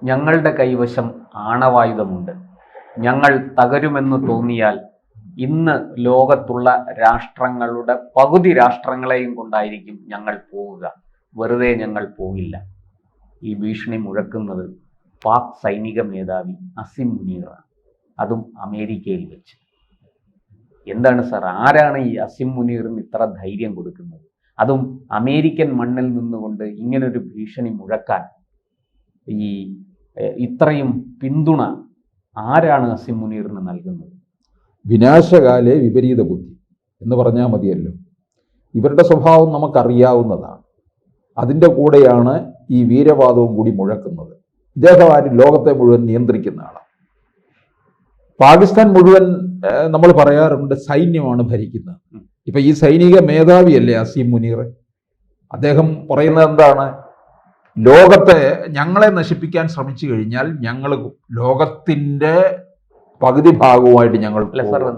ഞങ്ങളുടെ കൈവശം ആണവായുധമുണ്ട്. ഞങ്ങൾ തകരുമെന്ന് തോന്നിയാൽ ഇന്ന് ലോകത്തുള്ള രാഷ്ട്രങ്ങളുടെ പകുതി രാഷ്ട്രങ്ങളെയും കൊണ്ടായിരിക്കും ഞങ്ങൾ പോവുക. വെറുതെ ഞങ്ങൾ പോകില്ല. ഈ ഭീഷണി മുഴക്കുന്നത് പാക് സൈനിക മേധാവി അസിം മുനീറാണ്, അതും അമേരിക്കയിൽ വെച്ച്. എന്താണ് സാർ, ആരാണ് ഈ അസിം മുനീറിന് ഇത്ര ധൈര്യം കൊടുക്കുന്നത്? അതും അമേരിക്കൻ മണ്ണിൽ നിന്നുകൊണ്ട് ഇങ്ങനൊരു ഭീഷണി മുഴക്കാൻ ഈ ഇത്രയും പിന്തുണ ആരാണ് അസിം മുനീറിന് നൽകുന്നത്? വിനാശകാലെ വിപരീത ബുദ്ധി എന്ന് പറഞ്ഞാൽ മതിയല്ലോ. ഇവരുടെ സ്വഭാവം നമുക്കറിയാവുന്നതാണ്. അതിൻ്റെ കൂടെയാണ് ഈ വീരവാദവും കൂടി മുഴക്കുന്നത്. ഇദ്ദേഹം ആരും ലോകത്തെ മുഴുവൻ നിയന്ത്രിക്കുന്ന ആളാണ്. പാകിസ്ഥാൻ മുഴുവൻ നമ്മൾ പറയാറുണ്ട് സൈന്യമാണ് ഭരിക്കുന്നത്. ഇപ്പൊ ഈ സൈനിക മേധാവിയല്ലേ അസീം മുനീർ. അദ്ദേഹം പറയുന്നത് എന്താണ്? ലോകത്തെ ഞങ്ങളെ നശിപ്പിക്കാൻ ശ്രമിച്ചു കഴിഞ്ഞാൽ ഞങ്ങൾ ലോകത്തിന്റെ പകുതി ഭാഗവുമായിട്ട് ഞങ്ങൾ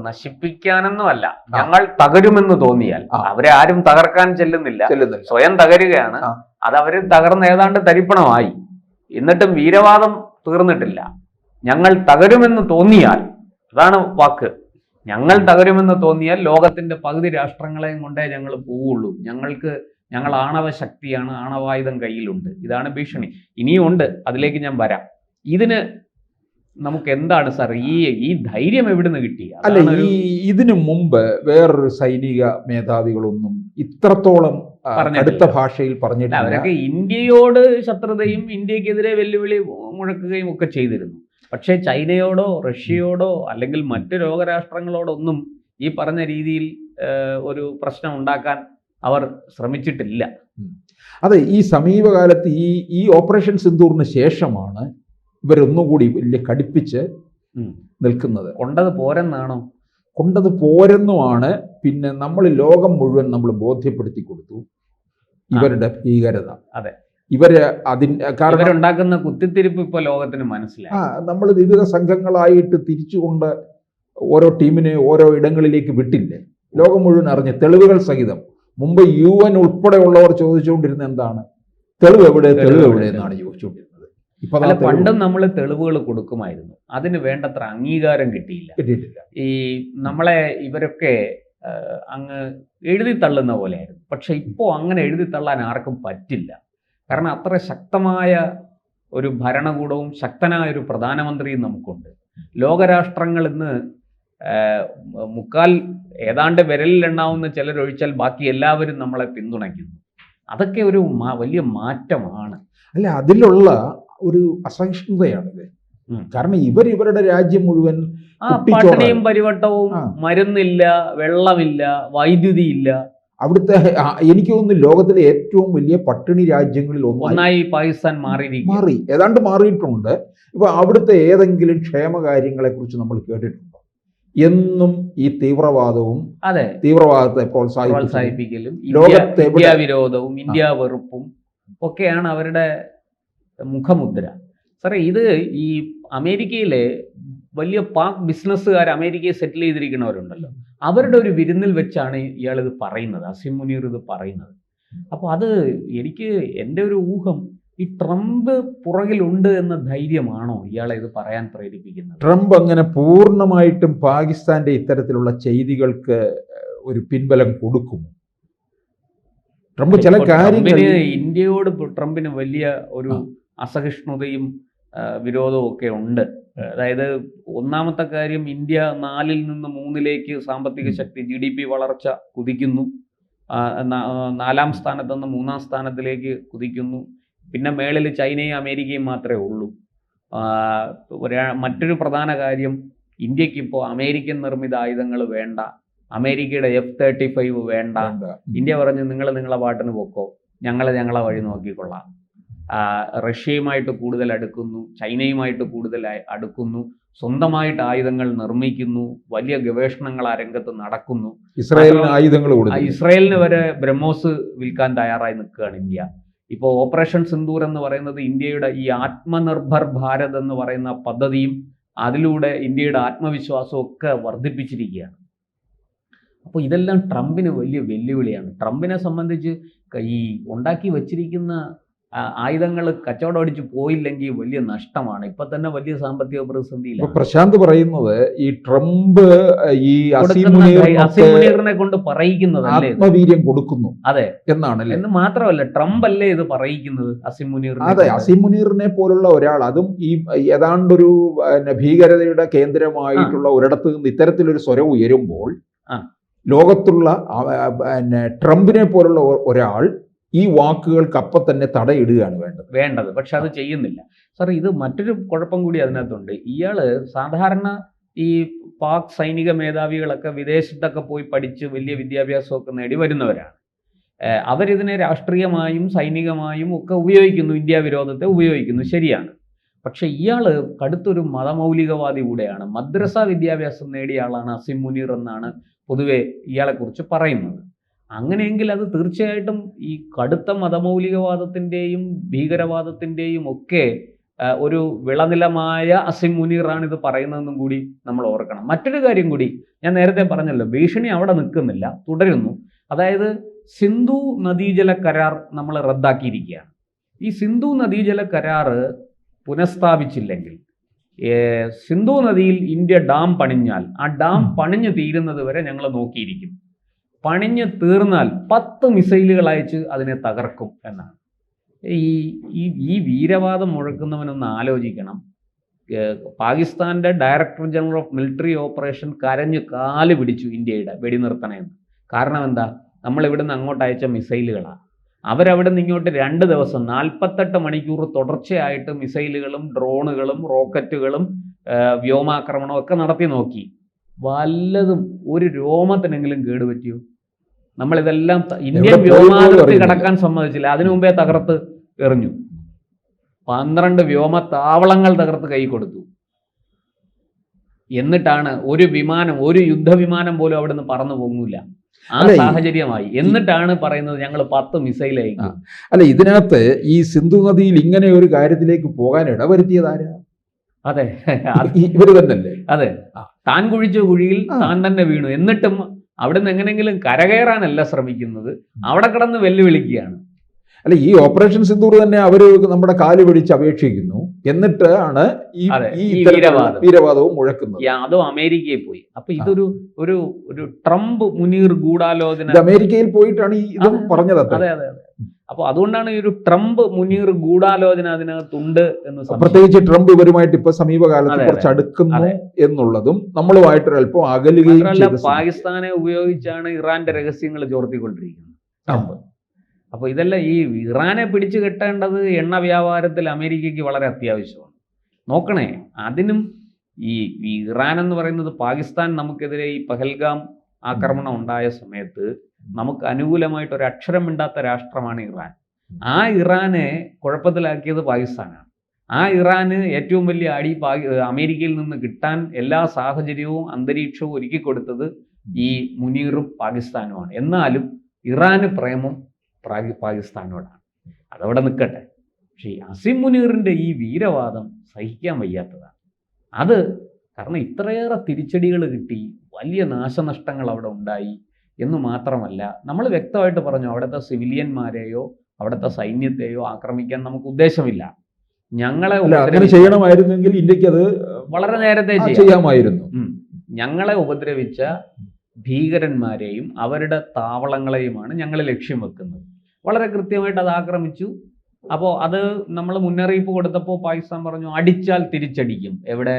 നശിപ്പിക്കാനൊന്നും അല്ല, ഞങ്ങൾ തകരുമെന്ന് തോന്നിയാൽ. അവരെ ആരും തകർക്കാൻ ചെല്ലുന്നില്ല, സ്വയം തകരുകയാണ്. അത് അവര് തകർന്ന് ഏതാണ്ട് തരിപ്പണമായി. എന്നിട്ടും വീരവാദം തീർന്നിട്ടില്ല. ഞങ്ങൾ തകരുമെന്ന് തോന്നിയാൽ, അതാണ് വാക്ക്, ഞങ്ങൾ തകരുമെന്ന് തോന്നിയാൽ ലോകത്തിന്റെ പകുതി രാഷ്ട്രങ്ങളെയും കൊണ്ടേ ഞങ്ങൾ പോവുള്ളൂ. ഞങ്ങൾ ആണവ ശക്തിയാണ്, ആണവായുധം കയ്യിലുണ്ട്. ഇതാണ് ഭീഷണി. ഇനിയും ഉണ്ട്, അതിലേക്ക് ഞാൻ വരാം. ഇതിന് നമുക്ക് എന്താണ് സാർ ഈ ധൈര്യം എവിടുന്ന് കിട്ടി? അല്ല, ഇതിനു മുമ്പ് വേറൊരു സൈനിക മേധാവികളൊന്നും ഇത്രത്തോളം അടുത്ത ഭാഷയിൽ പറഞ്ഞിട്ടില്ല. അവരൊക്കെ ഇന്ത്യയോട് ശത്രുതയും ഇന്ത്യക്കെതിരെ വെല്ലുവിളി മുഴക്കുകയും ഒക്കെ ചെയ്തിരുന്നു. പക്ഷേ ചൈനയോടോ റഷ്യയോടോ അല്ലെങ്കിൽ മറ്റ് ലോകരാഷ്ട്രങ്ങളോടോ ഒന്നും ഈ പറഞ്ഞ രീതിയിൽ ഒരു പ്രശ്നം ഉണ്ടാക്കാൻ അവർ ശ്രമിച്ചിട്ടില്ല. അതെ, ഈ സമീപകാലത്ത് ഈ ഓപ്പറേഷൻ സിന്ദൂറിന് ശേഷമാണ് ഇവരൊന്നുകൂടി വലിയ കടുപ്പിച്ച് നിൽക്കുന്നത്. കൊണ്ടത് പോരെന്നാണോ? കൊണ്ടത് പോരെന്നുമാണ്. പിന്നെ നമ്മൾ ലോകം മുഴുവൻ നമ്മൾ ബോധ്യപ്പെടുത്തി കൊടുത്തു ഇവരുടെ ഭീകരത. അതെ, ഇവര് കാരണം ഇവരുണ്ടാക്കുന്ന കുത്തിത്തിരിപ്പ് ഇപ്പൊ ലോകത്തിന് മനസ്സിലായി. നമ്മൾ വിവിധ സംഘങ്ങളായിട്ട് തിരിച്ചുകൊണ്ട് ഓരോ ടീമിനെ ഓരോ ഇടങ്ങളിലേക്ക് വിട്ടില്ലേ? ലോകം മുഴുവൻ അറിഞ്ഞ് തെളിവുകൾ സഹിതം. മുമ്പ് UN ഉൾപ്പെടെയുള്ളവർ ചോദിച്ചുകൊണ്ടിരുന്ന എന്താണ്? തെളിവ് എവിടെ എന്നാണ് ചോദിച്ചുകൊണ്ടിരുന്നത്. പണ്ടും നമ്മൾ തെളിവുകൾ കൊടുക്കുമായിരുന്നു, അതിന് വേണ്ടത്ര അംഗീകാരം കിട്ടിയിട്ടില്ല. ഈ നമ്മളെ ഇവരൊക്കെ അങ്ങ് എഴുതി തള്ളുന്ന പോലെയായിരുന്നു. പക്ഷെ ഇപ്പോൾ അങ്ങനെ എഴുതി തള്ളാൻ ആർക്കും പറ്റില്ല. കാരണം അത്ര ശക്തമായ ഒരു ഭരണകൂടവും ശക്തനായ ഒരു പ്രധാനമന്ത്രിയും നമുക്കുണ്ട്. ലോകരാഷ്ട്രങ്ങൾ ഇന്ന് മുക്കാൽ ഏതാണ്ട് വിരലിലെണ്ണാവുന്ന ചിലരൊഴിച്ചാൽ ബാക്കി എല്ലാവരും നമ്മളെ പിന്തുണയ്ക്കുന്നു. അതൊക്കെ ഒരു വലിയ മാറ്റമാണ്. അല്ല, അതിലുള്ള ഒരു അസഹിഷ്ണുതയാണിത്. കാരണം ഇവരുടെ രാജ്യം മുഴുവൻ പട്ടിണിയും പരിവട്ടവും, മരുന്നില്ല, വെള്ളമില്ല, വൈദ്യുതി ഇല്ല. അവിടുത്തെ എനിക്ക് തോന്നുന്നു ലോകത്തിലെ ഏറ്റവും വലിയ പട്ടിണി രാജ്യങ്ങളിൽ ഒന്നായി പാകിസ്ഥാൻ മാറി, ഏതാണ്ട് മാറിയിട്ടുണ്ട്. ഇപ്പൊ അവിടുത്തെ ഏതെങ്കിലും ക്ഷേമകാര്യങ്ങളെ കുറിച്ച് നമ്മൾ കേട്ടിട്ടുണ്ടോ? എന്നും ഈ തീവ്രവാദവും തീവ്രവാദത്തെ പ്രോത്സാഹിപ്പിക്കലും ഇന്ത്യ വിരോധവും ഇന്ത്യ വെറുപ്പും ഒക്കെയാണ് അവരുടെ മുഖമുദ്ര. സാറേ, ഇത് ഈ അമേരിക്കയിലെ വലിയ പാക് ബിസിനസ്സുകാർ അമേരിക്കയിൽ സെറ്റിൽ ചെയ്തിരിക്കുന്നവരുണ്ടല്ലോ, അവരുടെ ഒരു വിരുന്നിൽ വെച്ചാണ് ഇയാൾ ഇത് പറയുന്നത്, അസിം മുനീർ ഇത് പറയുന്നത്. അപ്പോൾ അത് എനിക്ക് എൻ്റെ ഒരു ഊഹം, ഈ ട്രംപ് പുറകിലുണ്ട് എന്ന ധൈര്യമാണോ ഇയാളെ ഇത് പറയാൻ പ്രേരിപ്പിക്കുന്നത്? ട്രംപ് അങ്ങനെ പൂർണ്ണമായിട്ടും പാകിസ്ഥാന്റെ ഇത്തരത്തിലുള്ള ചെയ്തികൾക്ക് ഒരു പിൻബലം കൊടുക്കുമോ? ട്രംപ് ചില കാര്യങ്ങൾ ഇന്ത്യയോട് ട്രംപിന് വലിയ ഒരു അസഹിഷ്ണുതയും വിരോധവും ഒക്കെ ഉണ്ട്. അതായത് ഒന്നാമത്തെ കാര്യം, ഇന്ത്യ 4-ൽ നിന്ന് 3-ലേക്ക് സാമ്പത്തിക ശക്തി GDP വളർച്ച കുതിക്കുന്നു. 4-ാം സ്ഥാനത്ത് നിന്ന് 3-ാം സ്ഥാനത്തിലേക്ക് കുതിക്കുന്നു. പിന്നെ മേളിൽ ചൈനയും അമേരിക്കയും മാത്രമേ ഉള്ളൂ. മറ്റൊരു പ്രധാന കാര്യം, ഇന്ത്യക്ക് ഇപ്പോൾ അമേരിക്കൻ നിർമ്മിത ആയുധങ്ങൾ വേണ്ട, അമേരിക്കയുടെ F-35 വേണ്ട. ഇന്ത്യ പറഞ്ഞു നിങ്ങളെ പാട്ടിന് പോക്കോ, ഞങ്ങളെ വഴി നോക്കിക്കൊള്ളാം. റഷ്യയുമായിട്ട് കൂടുതൽ അടുക്കുന്നു, ചൈനയുമായിട്ട് കൂടുതൽ അടുക്കുന്നു, സ്വന്തമായിട്ട് ആയുധങ്ങൾ നിർമ്മിക്കുന്നു, വലിയ ഗവേഷണങ്ങൾ ആ രംഗത്ത് നടക്കുന്നു. ഇസ്രായേലിന് വരെ ബ്രഹ്മോസ് വിൽക്കാൻ തയ്യാറായി നിൽക്കുകയാണ് ഇന്ത്യ. ഇപ്പോൾ ഓപ്പറേഷൻ സിന്ദൂർ എന്ന് പറയുന്നത് ഇന്ത്യയുടെ ഈ ആത്മനിർഭർ ഭാരത് എന്ന് പറയുന്ന പദ്ധതിയും അതിലൂടെ ഇന്ത്യയുടെ ആത്മവിശ്വാസവും ഒക്കെ വർദ്ധിപ്പിച്ചിരിക്കുകയാണ്. അപ്പോൾ ഇതെല്ലാം ട്രംപിന് വലിയ വെല്ലുവിളിയാണ്. ട്രംപിനെ സംബന്ധിച്ച് ഈ ഉണ്ടാക്കി വച്ചിരിക്കുന്ന ആയുധങ്ങൾ കച്ചവടം അടിച്ച് പോയില്ലെങ്കിൽ വലിയ നഷ്ടമാണ്. ഇപ്പൊ തന്നെ വലിയ സാമ്പത്തിക പ്രതിസന്ധിയിലാണ്. പ്രശാന്ത് പറയുന്നത് ഈ ട്രംപ് ഈ അസീം മുനീറിനെ കൊണ്ട് പറയിക്കുന്നത് ആത്മവീര്യം കൊടുക്കുന്നു, അതെ എന്നാണ്. എന്ന് മാത്രമല്ല, ട്രംപ് അല്ലേ ഇത് പറയിക്കുന്നത് അസീം മുനീറിനെ. അതെ, അസീം മുനീറിനെ പോലുള്ള ഒരാൾ, അതും ഈ ഏതാണ്ടൊരു ഭീകരതയുടെ കേന്ദ്രമായിട്ടുള്ള ഒരിടത്ത് നിന്ന് ഇത്തരത്തിലൊരു സ്വരം ഉയരുമ്പോൾ ലോകത്തുള്ള ട്രംപിനെ പോലുള്ള ഒരാൾ ഈ വാക്കുകൾക്ക് അപ്പം തന്നെ തടയിടുകയാണ് വേണ്ടത്. പക്ഷെ അത് ചെയ്യുന്നില്ല. സാർ, ഇത് മറ്റൊരു കുഴപ്പം കൂടി അതിനകത്തുണ്ട്. ഇയാള് സാധാരണ ഈ പാക് സൈനിക മേധാവികളൊക്കെ വിദേശത്തൊക്കെ പോയി പഠിച്ച് വലിയ വിദ്യാഭ്യാസമൊക്കെ നേടി വരുന്നവരാണ്. അവരിതിനെ രാഷ്ട്രീയമായും സൈനികമായും ഒക്കെ ഉപയോഗിക്കുന്നു, ഇന്ത്യ വിരോധത്തെ ഉപയോഗിക്കുന്നു, ശരിയാണ്. പക്ഷെ ഇയാള് കടുത്തൊരു മതമൗലികവാദി കൂടെയാണ്. മദ്രസ വിദ്യാഭ്യാസം നേടിയ ആളാണ് അസീം മുനീർ എന്നാണ് പൊതുവെ ഇയാളെക്കുറിച്ച് പറയുന്നത്. അങ്ങനെയെങ്കിൽ അത് തീർച്ചയായിട്ടും ഈ കടുത്ത മതമൗലികവാദത്തിൻ്റെയും ഭീകരവാദത്തിൻ്റെയും ഒക്കെ ഒരു വിളനിലമായ അസീം മുനീറാണ് ഇത് പറയുന്നതെന്നും കൂടി നമ്മൾ ഓർക്കണം. മറ്റൊരു കാര്യം കൂടി, ഞാൻ നേരത്തെ പറഞ്ഞല്ലോ, ഭീഷണി അവിടെ നിൽക്കുന്നില്ല, തുടരുന്നു. അതായത് സിന്ധു നദീജല കരാർ നമ്മൾ റദ്ദാക്കിയിരിക്കുകയാണ്. ഈ സിന്ധു നദീജല കരാർ പുനഃസ്ഥാപിച്ചില്ലെങ്കിൽ സിന്ധു നദിയിൽ ഇന്ത്യ ഡാം പണിഞ്ഞാൽ ആ ഡാം പണിഞ്ഞു തീരുന്നത് വരെ ഞങ്ങൾ നോക്കിയിരിക്കും. പണിഞ്ഞ് തീർന്നാൽ 10 മിസൈലുകൾ അയച്ച് അതിനെ തകർക്കും എന്നാണ്. ഈ വീരവാദം മുഴക്കുന്നവനൊന്ന് ആലോചിക്കണം. പാകിസ്ഥാന്റെ director general of military operation കരഞ്ഞ് കാല് പിടിച്ചു ഇന്ത്യയുടെ വെടിനിർത്തണമെന്ന്. കാരണം എന്താ? നമ്മൾ ഇവിടുന്ന് അങ്ങോട്ട് അയച്ച മിസൈലുകളാണ്. അവരവിടെ നിന്ന് ഇങ്ങോട്ട് 2 ദിവസം 48 മണിക്കൂർ തുടർച്ചയായിട്ട് മിസൈലുകളും ഡ്രോണുകളും റോക്കറ്റുകളും വ്യോമാക്രമണവും ഒക്കെ നടത്തി നോക്കി. വല്ലതും ഒരു രോമത്തിനെങ്കിലും കേടുപറ്റിയോ? നമ്മളിതെല്ലാം ഇന്ത്യൻ വ്യോമാതിർത്തി കടക്കാൻ സമ്മതിച്ചില്ല, അതിനു മുമ്പേ തകർത്ത് എറിഞ്ഞു. 12 വ്യോമത്താവളങ്ങൾ തകർത്ത് കൈ കൊടുത്തു. എന്നിട്ടാണ് ഒരു യുദ്ധവിമാനം പോലും അവിടെ നിന്ന് പറന്നു പോകുന്നില്ല. ആ സാഹചര്യമായി. എന്നിട്ടാണ് പറയുന്നത് ഞങ്ങൾ 10 മിസൈൽ അയക്കും. അല്ല, ഇതിനകത്ത് ഈ സിന്ധു നദിയിൽ ഇങ്ങനെ ഒരു കാര്യത്തിലേക്ക് പോകാൻ ഇടവരുത്തിയതാരാ? അതെ, ഇവര് തന്നെയല്ലേ? അതെ, താൻ കുഴിച്ച കുഴിയിൽ താൻ തന്നെ വീണു. എന്നിട്ടും അവിടുന്ന് എങ്ങനെയെങ്കിലും കരകയറാനല്ല ശ്രമിക്കുന്നത്, അവിടെ കിടന്ന് വെല്ലുവിളിക്കുകയാണ്. അല്ല, ഈ ഓപ്പറേഷൻ സിന്ദൂർ തന്നെ അവര് നമ്മുടെ കാല് പിടിച്ച് അപേക്ഷിക്കുന്നു, എന്നിട്ടാണ് ഈ വീരവാദവും മുഴക്കുന്നത്. അതും അമേരിക്കയിൽ പോയി. അപ്പൊ ഇതൊരു ഒരു ട്രംപ് മുനീർ ഗൂഢാലോചന. അമേരിക്കയിൽ പോയിട്ടാണ് ഇത് പറഞ്ഞത്. അതെ അതെ അതെ. അപ്പൊ അതുകൊണ്ടാണ് ഈ ഒരു ട്രംപ് മുനീർ ഗൂഢാലോചന അതിനകത്തുണ്ട് എന്ന്. പ്രത്യേകിച്ച് ട്രംപ് ഇവരുമായിട്ട് ഇപ്പൊ സമീപകാലത്ത് കുറച്ച് അടുക്കുന്നു എന്നുള്ളതും നമ്മളുമായിട്ട് അല്പം അകലുകയും. പാകിസ്ഥാനെ ഉപയോഗിച്ചാണ് ഇറാന്റെ രഹസ്യങ്ങൾ ചോർത്തിക്കൊണ്ടിരിക്കുന്നത് ട്രംപ്. അപ്പൊ ഇതെല്ലാം ഈ ഇറാനെ പിടിച്ചു കെട്ടേണ്ടത് എണ്ണ വ്യാപാരത്തിൽ അമേരിക്കയ്ക്ക് വളരെ അത്യാവശ്യമാണ്. നോക്കണേ, അതിനും ഈ ഇറാൻ എന്ന് പറയുന്നത് പാകിസ്ഥാൻ നമുക്കെതിരെ ഈ പഹൽഗാം ആക്രമണം ഉണ്ടായ സമയത്ത് നമുക്ക് അനുകൂലമായിട്ട് ഒരു അക്ഷരം മിണ്ടാത്ത രാഷ്ട്രമാണ് ഇറാൻ. ആ ഇറാനെ കുഴപ്പത്തിലാക്കിയത് പാകിസ്ഥാനാണ്. ആ ഇറാന് ഏറ്റവും വലിയ അടി അമേരിക്കയിൽ നിന്ന് കിട്ടാൻ എല്ലാ സാഹചര്യവും അന്തരീക്ഷവും ഒരുക്കി കൊടുത്തത് ഈ മുനീറും പാകിസ്ഥാനുമാണ്. എന്നാലും ഇറാന് പ്രേമം പാകിസ്ഥാനോടാണ്. അതവിടെ നിൽക്കട്ടെ. പക്ഷേ അസീം മുനീറിൻ്റെ ഈ വീരവാദം സഹിക്കാൻ വയ്യാത്തതാണ്. അത് കാരണം ഇത്രയേറെ തിരിച്ചടികൾ കിട്ടി, വലിയ നാശനഷ്ടങ്ങൾ അവിടെ ഉണ്ടായി എന്ന് മാത്രമല്ല, നമ്മൾ വ്യക്തമായിട്ട് പറഞ്ഞു, അവിടുത്തെ സിവിലിയന്മാരെയോ അവിടുത്തെ സൈന്യത്തെയോ ആക്രമിക്കാൻ നമുക്ക് ഉദ്ദേശമില്ല. ഞങ്ങളെ ചെയ്യണമായിരുന്നെങ്കിൽ ഇന്ത്യക്ക് അത് വളരെ നേരത്തെ ചെയ്യാമായിരുന്നു. ഞങ്ങളെ ഉപദ്രവിച്ച ഭീകരന്മാരെയും അവരുടെ താവളങ്ങളെയുമാണ് ഞങ്ങൾ ലക്ഷ്യം വെക്കുന്നത്. വളരെ കൃത്യമായിട്ട് അത് ആക്രമിച്ചു. അപ്പോൾ അത് നമ്മൾ മുന്നറിയിപ്പ് കൊടുത്തപ്പോൾ പാകിസ്ഥാൻ പറഞ്ഞു അടിച്ചാൽ തിരിച്ചടിക്കും. എവിടെ?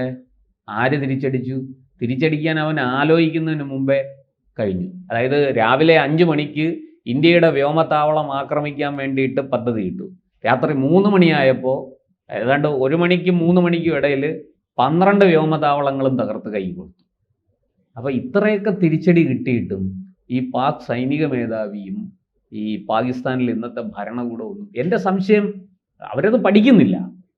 ആര് തിരിച്ചടിച്ചു? തിരിച്ചടിക്കാൻ അവൻ ആലോചിക്കുന്നതിന് മുമ്പേ കഴിഞ്ഞു. അതായത് രാവിലെ 5 മണിക്ക് ഇന്ത്യയുടെ വ്യോമത്താവളം ആക്രമിക്കാൻ വേണ്ടിയിട്ട് പദ്ധതി ഇട്ടു. രാത്രി 3 മണിയായപ്പോൾ ഏതാണ്ട് 1 മണിക്കും 3 മണിക്കും ഇടയിൽ 12 വ്യോമത്താവളങ്ങളും തകർത്ത് കൈ കൊടുത്തു. അപ്പോൾ ഇത്രയൊക്കെ തിരിച്ചടി കിട്ടിയിട്ടും ഈ പാക് സൈനിക മേധാവിയും ഈ പാകിസ്ഥാനിൽ ഇന്നത്തെ ഭരണകൂടമൊന്നും, എൻ്റെ സംശയം അവരത് പഠിക്കുന്നില്ല.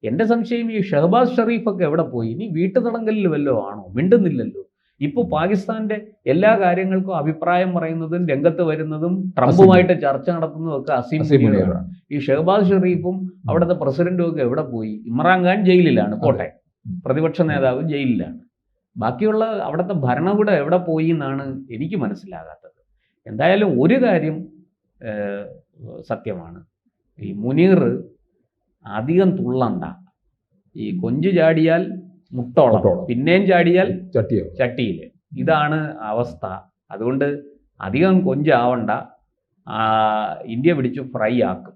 എൻ്റെ സംശയം ഈ ഷഹബാസ് ഷെറീഫൊക്കെ എവിടെ പോയി? ഇനി വീട്ടുതടങ്കലിൽ വല്ലോ ആണോ? മിണ്ടുന്നില്ലല്ലോ. ഇപ്പോൾ പാകിസ്ഥാന്റെ എല്ലാ കാര്യങ്ങൾക്കും അഭിപ്രായം പറയുന്നതും രംഗത്ത് വരുന്നതും ട്രംപുമായിട്ട് ചർച്ച നടത്തുന്നതും ഒക്കെ അസീം മുനീറാണ്. ഈ ഷഹബാസ് ഷെറീഫും അവിടുത്തെ പ്രസിഡന്റും ഒക്കെ എവിടെ പോയി? ഇമ്രാൻഖാൻ ജയിലിലാണ്, പോട്ടെ, പ്രതിപക്ഷ നേതാവ് ജയിലിലാണ്. ബാക്കിയുള്ള അവിടുത്തെ ഭരണകൂടം എവിടെ പോയി എന്നാണ് എനിക്ക് മനസ്സിലാകാത്തത്. എന്തായാലും ഒരു കാര്യം സത്യമാണ്, ഈ മുനീർ അധികം തുള്ളണ്ട. ഈ കൊഞ്ച് ചാടിയാൽ മുട്ടോളം, പിന്നെയും ചാടിയാൽ ചട്ടിയിൽ. ഇതാണ് അവസ്ഥ. അതുകൊണ്ട് അധികം കൊഞ്ചാവണ്ട, ഇന്ത്യ പിടിച്ച് ഫ്രൈ ആക്കും.